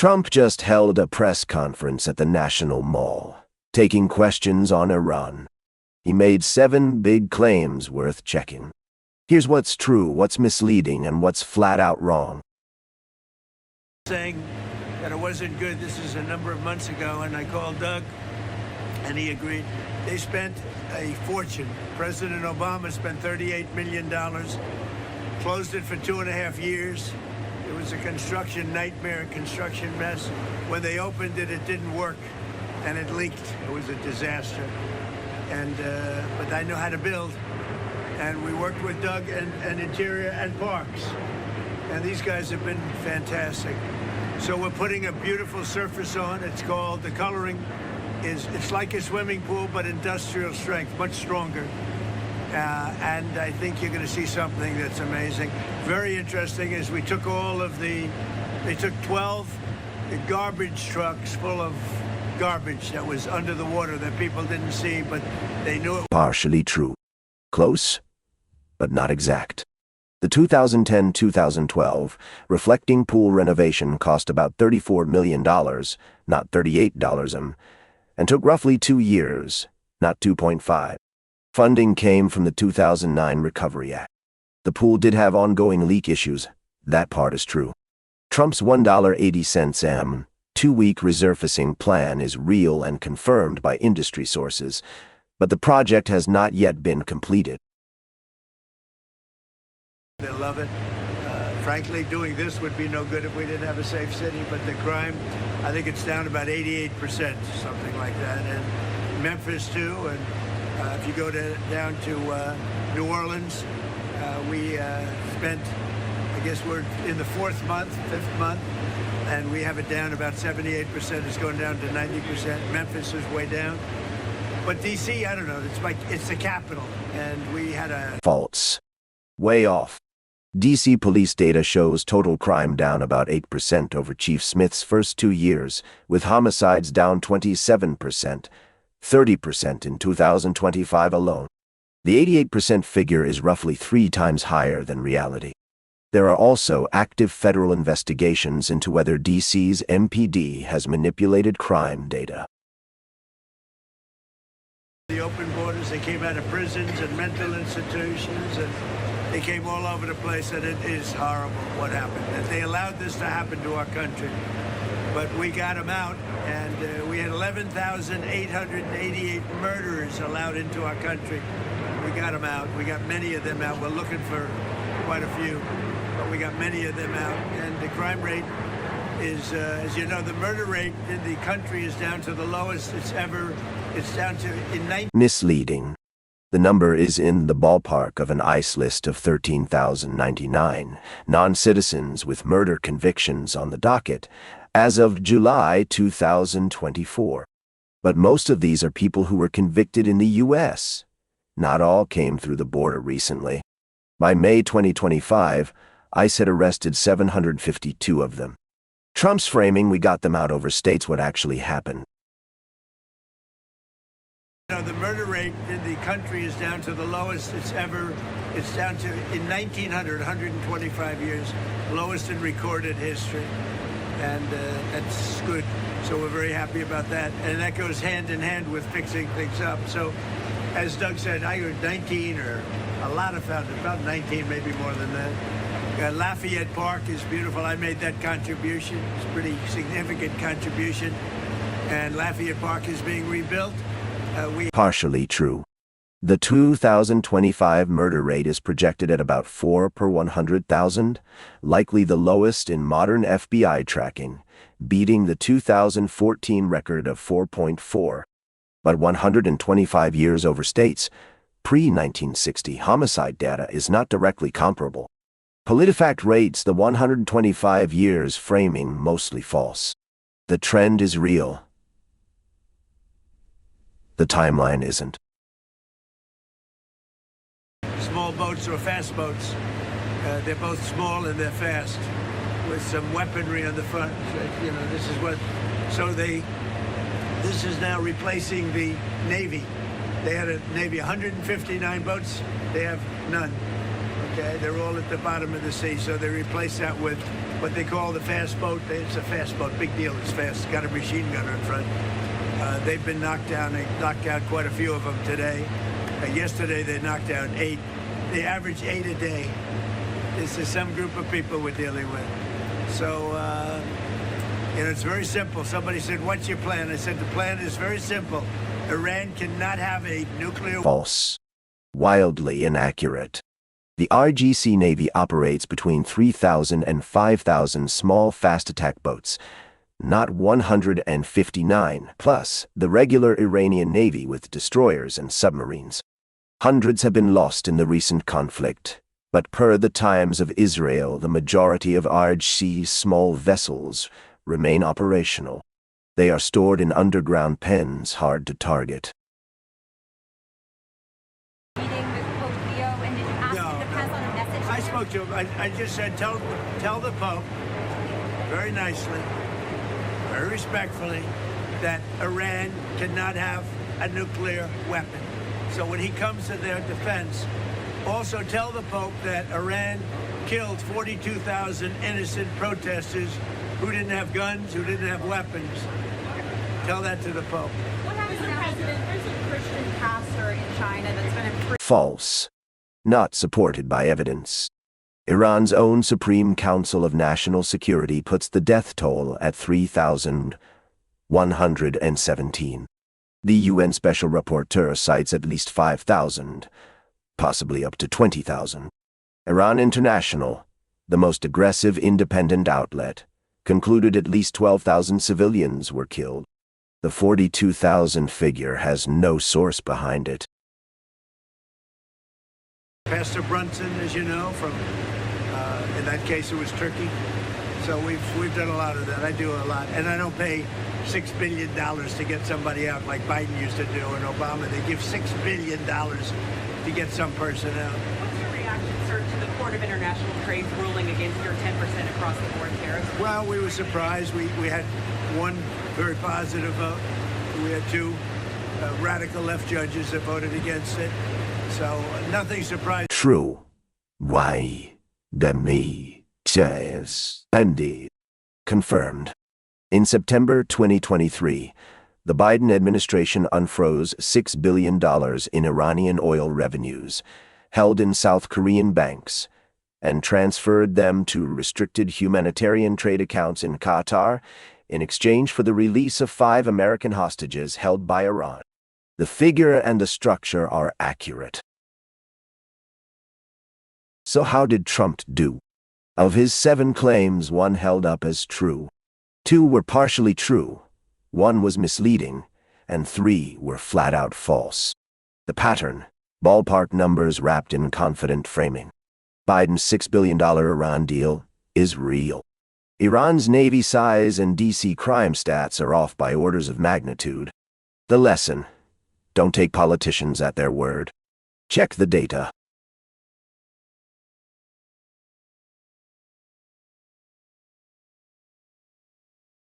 Trump just held a press conference at the National Mall, taking questions on Iran. He made 7 big claims worth checking. Here's what's true, what's misleading, and what's flat out wrong. Saying that it wasn't good. This is a number of months ago, and I called Doug, and he agreed. They spent a fortune. President Obama spent $38 million, closed it for 2.5 years. It was a construction nightmare, construction mess. When they opened it, it didn't work, and it leaked. It was a disaster. And but I know how to build, and we worked with Doug and Interior and Parks, and these guys have been fantastic. So we're putting a beautiful surface on. It's called, the coloring is, it's like a swimming pool, but industrial strength, much stronger. And I think you're going to see something that's amazing. Very interesting is we took they took 12 garbage trucks full of garbage that was under the water that people didn't see, but they knew it. Partially true. Close, but not exact. The 2010-2012 reflecting pool renovation cost about $34 million, not $38, and took roughly 2 years, not 2.5. Funding came from the 2009 Recovery Act. The pool did have ongoing leak issues. That part is true. Trump's $1.80 M 2-week resurfacing plan is real and confirmed by industry sources, but the project has not yet been completed. They love it. Frankly, doing this would be no good if we didn't have a safe city, but the crime, I think it's down about 88%, something like that, and Memphis too, and if you go down to New Orleans, we spent, I guess we're in the 5th month, and we have it down about 78%. It's going down to 90%. Memphis is way down. But D.C., I don't know, it's the capital, and we had a... False. Way off. D.C. police data shows total crime down about 8% over Chief Smith's first 2 years, with homicides down 27%. 30% in 2025 alone. The 88% figure is roughly 3 times higher than reality. There are also active federal investigations into whether DC's MPD has manipulated crime data. The open borders, they came out of prisons and mental institutions, and they came all over the place, and it is horrible what happened. That they allowed this to happen to our country. But we got them out, and we had 11,888 murderers allowed into our country. We got them out. We got many of them out. We're looking for quite a few, but we got many of them out. And the crime rate is, as you know, the murder rate in the country is down to the lowest it's ever. It's down to Misleading. The number is in the ballpark of an ICE list of 13,099 non-citizens with murder convictions on the docket as of July 2024. But most of these are people who were convicted in the U.S. Not all came through the border recently. By May 2025, ICE had arrested 752 of them. Trump's framing, we got them out, overstates what actually happened. The murder rate in the country is down to the lowest it's ever. It's down to, in 1900, 125 years, lowest in recorded history. And that's good. So we're very happy about that. And that goes hand in hand with fixing things up. So, as Doug said, I heard 19 or a lot of founders, about 19, maybe more than that. Lafayette Park is beautiful. I made that contribution. It's a pretty significant contribution. And Lafayette Park is being rebuilt. Partially true. The 2025 murder rate is projected at about 4 per 100,000, likely the lowest in modern FBI tracking, beating the 2014 record of 4.4. But 125 years overstates. Pre-1960 homicide data is not directly comparable. PolitiFact rates the 125 years framing mostly false. The trend is real. The timeline isn't. Small boats or fast boats. They're both small and they're fast, with some weaponry on the front. You know, this is what. So this is now replacing the Navy. They had a Navy 159 boats. They have none. Okay, they're all at the bottom of the sea. So they replaced that with what they call the fast boat. It's a fast boat, big deal. It's fast. It's got a machine gun in front. They've been knocked down. They knocked out quite a few of them today. Yesterday they knocked out 8. They average 8 a day. This is some group of people we're dealing with. So, it's very simple. Somebody said, what's your plan? I said, the plan is very simple. Iran cannot have a nuclear... False. Wildly inaccurate. The RGC Navy operates between 3,000 and 5,000 small fast attack boats, not 159, plus the regular Iranian Navy with destroyers and submarines. Hundreds have been lost in the recent conflict, but per the Times of Israel, the majority of RGC's small vessels remain operational. They are stored in underground pens hard to target. I spoke to him. I just said, tell the Pope, very nicely, very respectfully, that Iran cannot have a nuclear weapon. So when he comes to their defense, also tell the Pope that Iran killed 42,000 innocent protesters who didn't have guns, who didn't have weapons. Tell that to the Pope. What happens to the president? There's a Christian pastor in China that's been imprisoned. False. Not supported by evidence. Iran's own Supreme Council of National Security puts the death toll at 3,117. The UN Special Rapporteur cites at least 5,000, possibly up to 20,000. Iran International, the most aggressive independent outlet, concluded at least 12,000 civilians were killed. The 42,000 figure has no source behind it. Pastor Brunson, as you know, from in that case it was Turkey. So we've done a lot of that. I do a lot, and I don't pay $6 billion to get somebody out like Biden used to do and Obama. They give $6 billion to get some person out. What's your reaction, sir, to the Court of International Trade's ruling against your 10% across the board tariffs? Well, we were surprised. We had one very positive vote. We had 2 radical left judges that voted against it. So nothing surprising. True. Why? Me says Andy. Confirmed. In September 2023, the Biden administration unfroze $6 billion in Iranian oil revenues held in South Korean banks and transferred them to restricted humanitarian trade accounts in Qatar in exchange for the release of 5 American hostages held by Iran. The figure and the structure are accurate. So how did Trump do? Of his 7 claims, 1 held up as true. 2 were partially true, 1 was misleading, and 3 were flat-out false. The pattern, ballpark numbers wrapped in confident framing. Biden's $6 billion Iran deal is real. Iran's Navy size and DC crime stats are off by orders of magnitude. The lesson: don't take politicians at their word. Check the data.